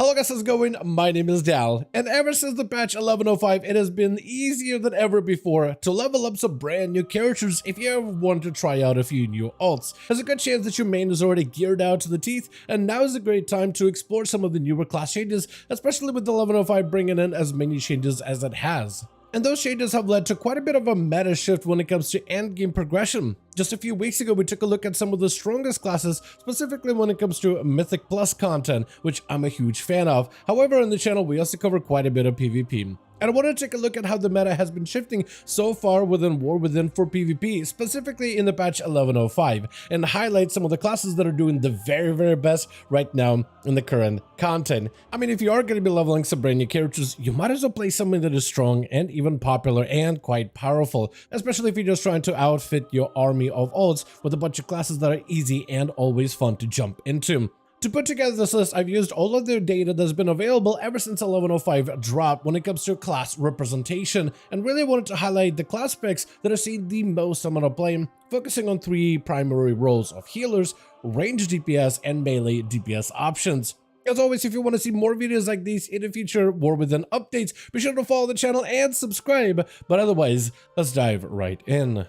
Hello guys, how's it going? My name is Dal, and ever since the patch 11.05, it has been easier than ever before to level up some brand new characters if you ever want to try out a few new alts. There's a good chance that your main is already geared out to the teeth, and now is a great time to explore some of the newer class changes, especially with the 11.05 bringing in as many changes as it has. And those changes have led to quite a bit of a meta shift when it comes to endgame progression. Just a few weeks ago, we took a look at some of the strongest classes, specifically when it comes to Mythic Plus content, which I'm a huge fan of. However, on the channel, we also cover quite a bit of PvP. And I want to take a look at how the meta has been shifting so far within War Within for PvP, specifically in the patch 11.05, and highlight some of the classes that are doing the very best right now in the current content. I mean, if you are going to be leveling some brand new characters, you might as well play something that is strong and even popular and quite powerful, especially if you're just trying to outfit your army of alts with a bunch of classes that are easy and always fun to jump into. To put together this list, I've used all of the data that's been available ever since 11.05 dropped when it comes to class representation, and really wanted to highlight the class specs that have seen the most amount of play, focusing on three primary roles of healers, range DPS, and melee DPS options. As always, if you want to see more videos like these in the future, War Within updates, be sure to follow the channel and subscribe, but otherwise, let's dive right in.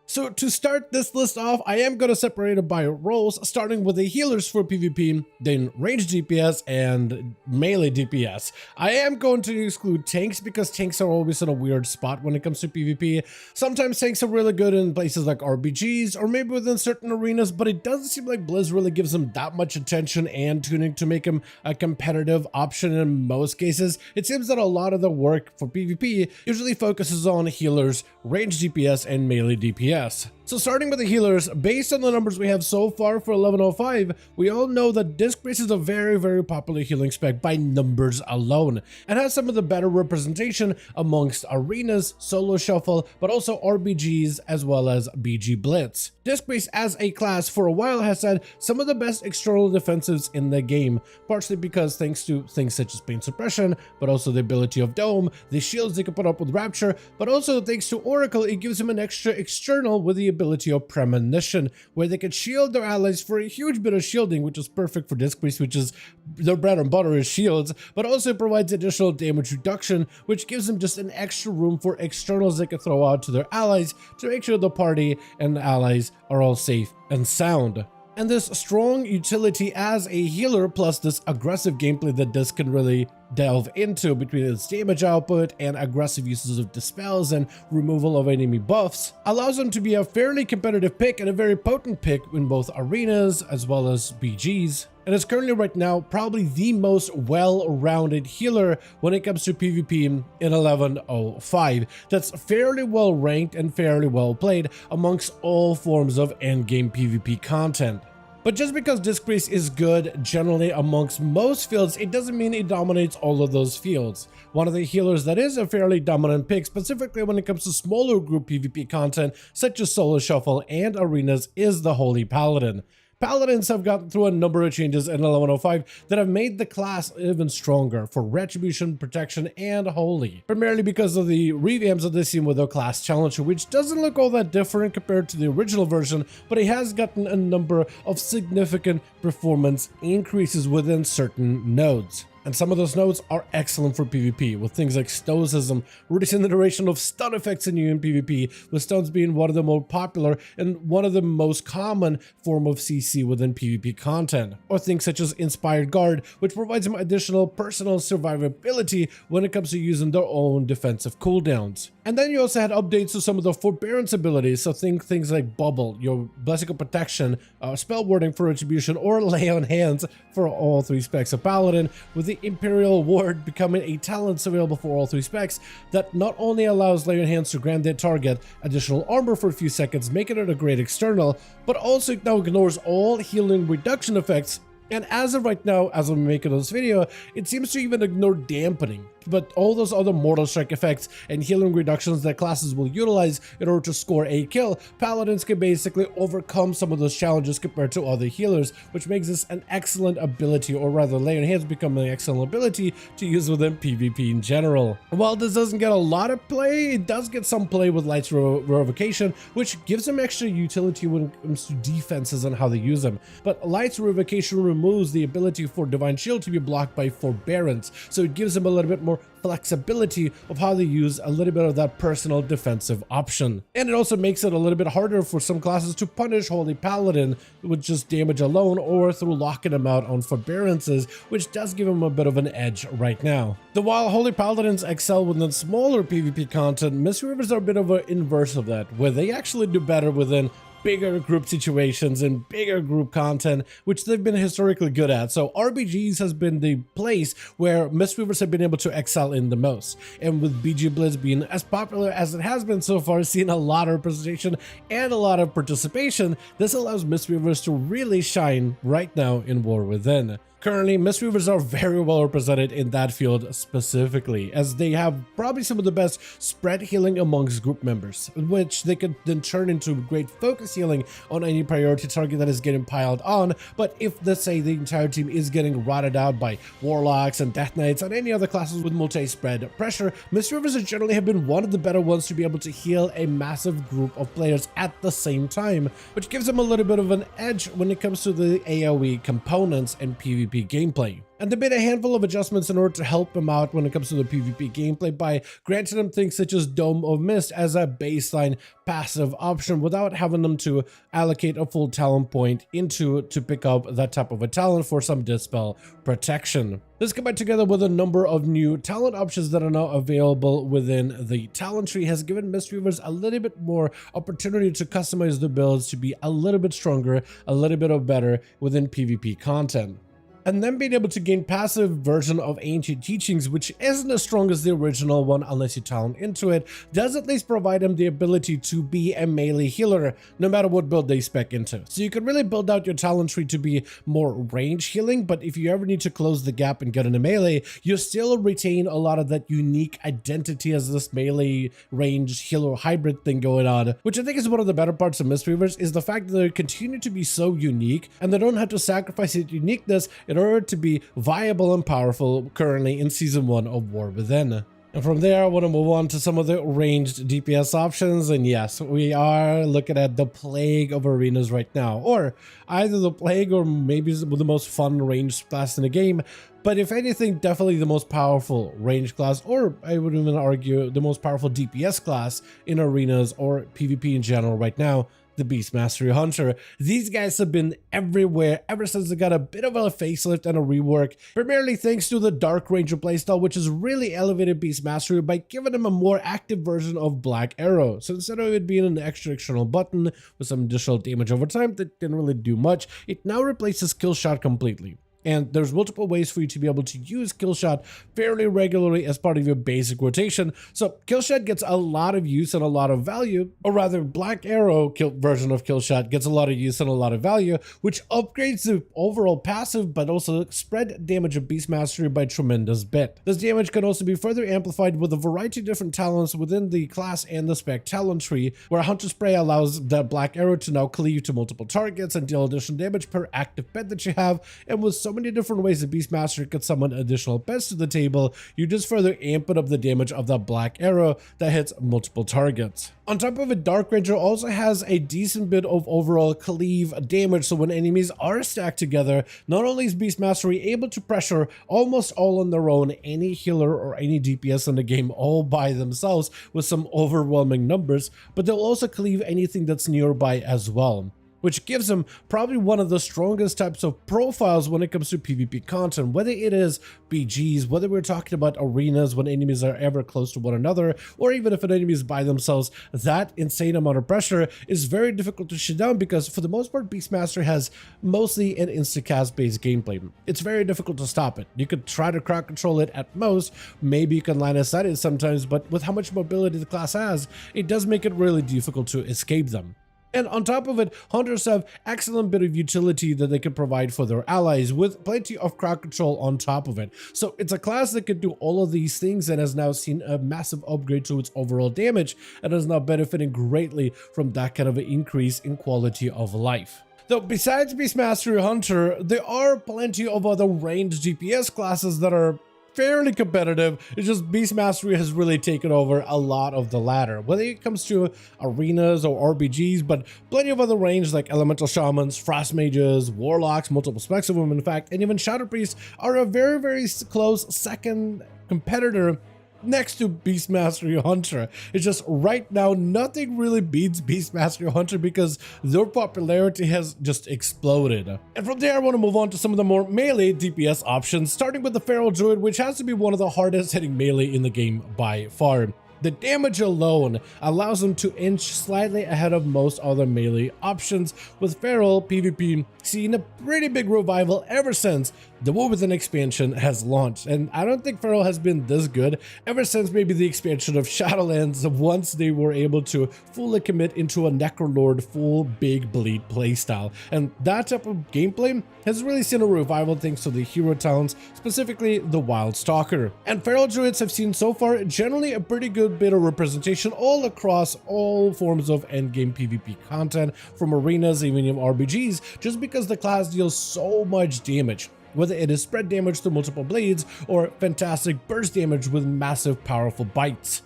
So to start this list off, I am going to separate it by roles, starting with the healers for PvP, then range DPS, and melee DPS. I am going to exclude tanks because tanks are always in a weird spot when it comes to PvP. Sometimes tanks are really good in places like RBGs or maybe within certain arenas, but it doesn't seem like Blizz really gives them that much attention and tuning to make them a competitive option in most cases. It seems that a lot of the work for PvP usually focuses on healers, range DPS, and melee DPS. So starting with the healers, based on the numbers we have so far for 11.05, we all know that Disc Brace is a very popular healing spec by numbers alone, and has some of the better representation amongst arenas, solo shuffle, but also RBGs as well as BG Blitz. Disc Brace as a class for a while has had some of the best external defensives in the game, partially because thanks to things such as pain suppression, but also the ability of Dome, the shields they can put up with Rapture, but also thanks to Oracle, it gives them an extra external with the ability of Premonition, where they can shield their allies for a huge bit of shielding, which is perfect for Disc Brace, which is their bread and butter is shields, but also provides additional damage reduction, which gives them just an extra room for externals they can throw out to their allies to make sure the party and the allies are all safe and sound. And this strong utility as a healer, plus this aggressive gameplay that Disc can really delve into between its damage output and aggressive uses of dispels and removal of enemy buffs, allows them to be a fairly competitive pick and a very potent pick in both arenas as well as BGs. And is currently right now probably the most well-rounded healer when it comes to PvP in 11.05. That's fairly well ranked and fairly well played amongst all forms of endgame PvP content. But just because Disc Brace is good generally amongst most fields, it doesn't mean it dominates all of those fields. One of the healers that is a fairly dominant pick, specifically when it comes to smaller group PvP content, such as solo shuffle and arenas, is the Holy Paladin. Paladins have gotten through a number of changes in 11.05 that have made the class even stronger for Retribution, Protection, and Holy, primarily because of the revamps that they've seen with their class challenger, which doesn't look all that different compared to the original version, but it has gotten a number of significant performance increases within certain nodes. And some of those nodes are excellent for PvP, with things like Stoicism, reducing the duration of stun effects in you in PvP, with stuns being one of the more popular and one of the most common form of CC within PvP content. Or things such as Inspired Guard, which provides them additional personal survivability when it comes to using their own defensive cooldowns. And then you also had updates to some of the forbearance abilities, so think things like Bubble, your Blessing of Protection, Spell Warding for Retribution, or Lay on Hands for all three specs of Paladin, with the Imperial Ward becoming a talent available for all three specs that not only allows Lay on Hands to grant their target additional armor for a few seconds, making it a great external, but also now ignores all healing reduction effects. And as of right now, as I'm making this video, it seems to even ignore dampening, but all those other mortal strike effects and healing reductions that classes will utilize in order to score a kill, paladins can basically overcome some of those challenges compared to other healers, which makes this an excellent ability, or rather Lay on Hands become an excellent ability to use within PvP in general. While this doesn't get a lot of play, it does get some play with Light's Revocation, which gives them extra utility when it comes to defenses and how they use them. But Light's Revocation removes the ability for Divine Shield to be blocked by Forbearance, so it gives them a little bit more flexibility of how they use a little bit of that personal defensive option. And it also makes it a little bit harder for some classes to punish Holy Paladin with just damage alone or through locking them out on forbearances, which does give them a bit of an edge right now. Though while Holy Paladins excel within smaller PvP content, Mistweavers are a bit of an inverse of that, where they actually do better within bigger group situations and bigger group content, which they've been historically good at. So RBGs has been the place where Mistweavers have been able to excel in the most. And with BG Blitz being as popular as it has been so far, seeing a lot of representation and a lot of participation, this allows Mistweavers to really shine right now in War Within. Currently, Mistweavers are very well represented in that field specifically, as they have probably some of the best spread healing amongst group members, which they could then turn into great focus healing on any priority target that is getting piled on. But if, let's say, the entire team is getting rotted out by Warlocks and Death Knights and any other classes with multi-spread pressure, Mistweavers generally have been one of the better ones to be able to heal a massive group of players at the same time, which gives them a little bit of an edge when it comes to the AoE components and PvP gameplay. And they made a handful of adjustments in order to help them out when it comes to the PvP gameplay by granting them things such as Dome of Mist as a baseline passive option without having them to allocate a full talent point into to pick up that type of a talent for some dispel protection. This combined together with a number of new talent options that are now available within the talent tree has given Mistweavers a little bit more opportunity to customize the builds to be a little bit stronger, a little bit better within PvP content. And then being able to gain passive version of Ancient Teachings, which isn't as strong as the original one unless you talent into it, does at least provide them the ability to be a melee healer no matter what build they spec into. So you can really build out your talent tree to be more range healing, but if you ever need to close the gap and get into melee, you still retain a lot of that unique identity as this melee range healer hybrid thing going on, which I think is one of the better parts of Mistweavers, is the fact that they continue to be so unique and they don't have to sacrifice its uniqueness in order to be viable and powerful currently in Season 1 of War Within. And from there, I want to move on to some of the ranged DPS options. And yes, we are looking at the Plague of Arenas right now, or either the Plague or maybe the most fun ranged class in the game. But if anything, definitely the most powerful range class, or I would even argue the most powerful DPS class in Arenas or PvP in general right now, the Beast Mastery Hunter. These guys have been everywhere ever since they got a bit of a facelift and a rework, primarily thanks to the Dark Ranger playstyle, which has really elevated Beast Mastery by giving them a more active version of Black Arrow. So instead of it being an extra external button with some additional damage over time that didn't really do much, it now replaces Kill Shot completely. And there's multiple ways for you to be able to use Killshot fairly regularly as part of your basic rotation. So Killshot gets a lot of use and a lot of value, or rather Black Arrow version of Killshot gets a lot of use and a lot of value, which upgrades the overall passive but also spread damage of Beast Mastery by a tremendous bit. This damage can also be further amplified with a variety of different talents within the class and the spec talent tree, where Hunter Spray allows that Black Arrow to now cleave to multiple targets and deal additional damage per active pet that you have, and with so many different ways that Beastmaster could summon additional pets to the table, you just further amp up the damage of that Black Arrow that hits multiple targets. On top of it, Dark Ranger also has a decent bit of overall cleave damage, so when enemies are stacked together, not only is Beastmaster able to pressure almost all on their own any healer or any DPS in the game all by themselves with some overwhelming numbers, but they'll also cleave anything that's nearby as well, which gives them probably one of the strongest types of profiles when it comes to PvP content, whether it is BGs, whether we're talking about arenas when enemies are ever close to one another, or even if an enemy is by themselves. That insane amount of pressure is very difficult to shut down because for the most part, Beastmaster has mostly an instacast based gameplay. It's very difficult to stop it. You could try to crowd control it at most, maybe you can line of sight it sometimes, but with how much mobility the class has, it does make it really difficult to escape them. And on top of it, hunters have excellent bit of utility that they can provide for their allies with plenty of crowd control on top of it. So it's a class that can do all of these things and has now seen a massive upgrade to its overall damage and is now benefiting greatly from that kind of an increase in quality of life. Though besides Beastmaster Hunter, there are plenty of other ranged DPS classes that are fairly competitive. It's just Beast Mastery has really taken over a lot of the latter, whether it comes to arenas or RPGs, but plenty of other range like Elemental Shamans, Frost Mages, Warlocks, multiple specs of them in fact, and even Shadow Priests are a very close second competitor next to Beastmaster Hunter. It's just right now nothing really beats Beastmaster Hunter because their popularity has just exploded. And from there I want to move on to some of the more melee DPS options, starting with the Feral Druid, which has to be one of the hardest hitting melee in the game by far. The damage alone allows them to inch slightly ahead of most other melee options, with Feral PvP seeing a pretty big revival ever since the War Within expansion has launched. And I don't think Feral has been this good ever since maybe the expansion of Shadowlands, once they were able to fully commit into a Necrolord full big bleed playstyle. And that type of gameplay has really seen a revival thanks to the hero talents, specifically the Wild Stalker. And Feral Druids have seen so far generally a pretty good bit of representation all across all forms of endgame PvP content, from arenas, even in RPGs, just because the class deals so much damage, whether it is spread damage through multiple blades or fantastic burst damage with massive powerful bites.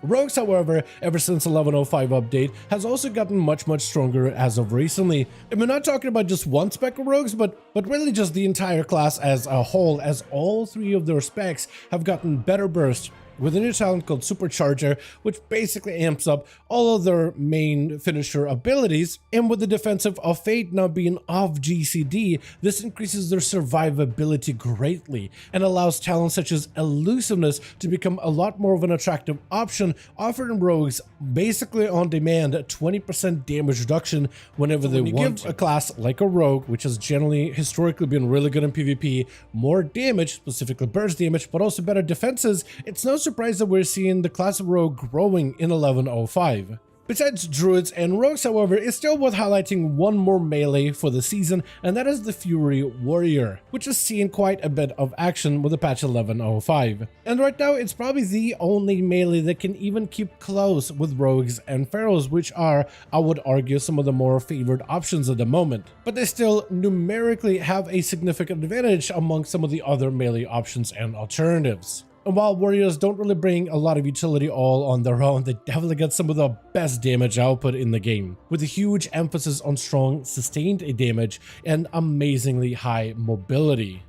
Rogues, however, ever since 11.05 update, has also gotten much stronger as of recently. And we're not talking about just one spec of rogues, but really just the entire class as a whole, as all three of their specs have gotten better burst, with a new talent called Supercharger, which basically amps up all of their main finisher abilities. And with the Defensive of Fate now being off GCD, this increases their survivability greatly and allows talents such as Elusiveness to become a lot more of an attractive option, offering rogues basically on demand 20% damage reduction whenever they want. Give a class like a rogue, which has generally historically been really good in PvP, more damage, specifically burst damage, but also better defenses, it's no surprise that we're seeing the class of rogue growing in 11.05. Besides druids and rogues, however, it's still worth highlighting one more melee for the season, and that is the Fury Warrior, which is seeing quite a bit of action with the patch 11.05. And right now, it's probably the only melee that can even keep close with rogues and pharaohs, which are, I would argue, some of the more favored options at the moment. But they still numerically have a significant advantage among some of the other melee options and alternatives. And while warriors don't really bring a lot of utility all on their own, they definitely get some of the best damage output in the game, with a huge emphasis on strong sustained damage and amazingly high mobility.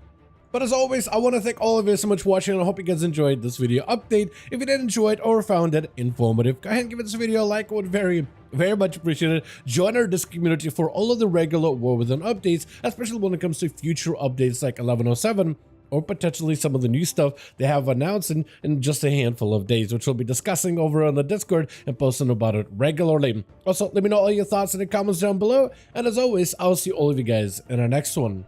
But as always, I want to thank all of you so much for watching, and I hope you guys enjoyed this video update. If you did enjoy it or found it informative, go ahead and give this video a like. I would very much appreciate it. Join our Discord community for all of the regular War Within updates, especially when it comes to future updates like 11.07, or potentially some of the new stuff they have announced in just a handful of days, which we'll be discussing over on the Discord and posting about it regularly. Also, let me know all your thoughts in the comments down below, and as always, I'll see all of you guys in our next one.